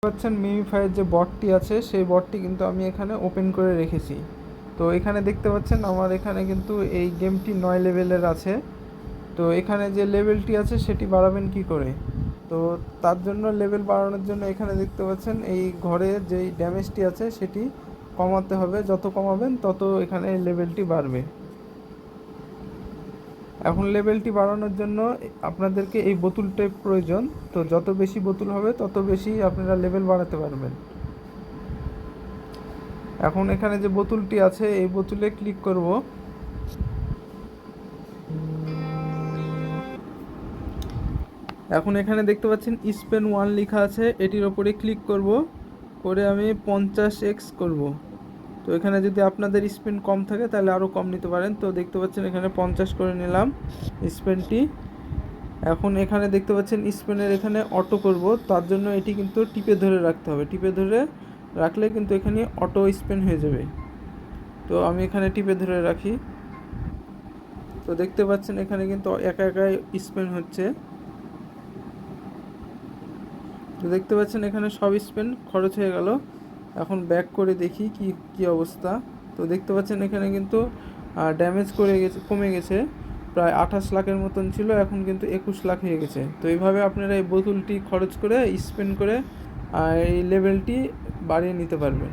পাচ্ছেন মিমিফাইয়ের যে বটটি আছে সেই বটটি কিন্তু আমি এখানে ওপেন করে রেখেছি। তো এখানে দেখতে পাচ্ছেন আমার এখানে কিন্তু এই গেমটি 9 লেভেলের আছে। তো এখানে যে লেভেলটি আছে সেটি বাড়াবেন কি করে? তো তার জন্য লেভেল বাড়ানোর জন্য এখানে দেখতে পাচ্ছেন এই ঘরে যেই ড্যামেজটি আছে সেটি কমাতে হবে, যত কমাবেন তত এখানে লেভেলটি বাড়বে। এখন লেভেলটি বাড়ানোর জন্য আপনাদেরকে এই বোতলটাই প্রয়োজন। তো যত বেশি বোতল হবে তত বেশি আপনারা লেভেল বাড়াতে পারবেন। এখন এখানে যে বোতলটি আছে এই বোতলে ক্লিক করব। এখন এখানে দেখতে পাচ্ছেন স্পেন 1 লেখা আছে, এটির ওপরে ক্লিক করব, করে আমি 50x করব। তো এখানে যদি আপনাদের স্পেন কম থাকে তাহলে আরও কম নিতে পারেন। তো দেখতে পাচ্ছেন এখানে 50 করে নিলাম স্পেনটি। এখন এখানে দেখতে পাচ্ছেন স্পেনের এখানে অটো করব, তার জন্য এটি কিন্তু টিপে ধরে রাখতে হবে। টিপে ধরে রাখলে কিন্তু এখানে অটো স্পেন হয়ে যাবে। তো আমি এখানে টিপে ধরে রাখি। তো দেখতে পাচ্ছেন এখানে কিন্তু একা একাই স্পেন হচ্ছে। তো দেখতে পাচ্ছেন এখানে সব স্পেন খরচ হয়ে গেল। এখন ব্যাক করে দেখি কি অবস্থা। তো দেখতে পাচ্ছেন এখানে কিন্তু ড্যামেজ কমে গেছে, প্রায় 28 লাখের মতন ছিল, এখন কিন্তু 21 লাখ হয়ে গেছে। তো এইভাবে আপনারা এই বোতলটি খরচ করে স্পেন করে এই লেভেলটি বাড়িয়ে নিতে পারবেন।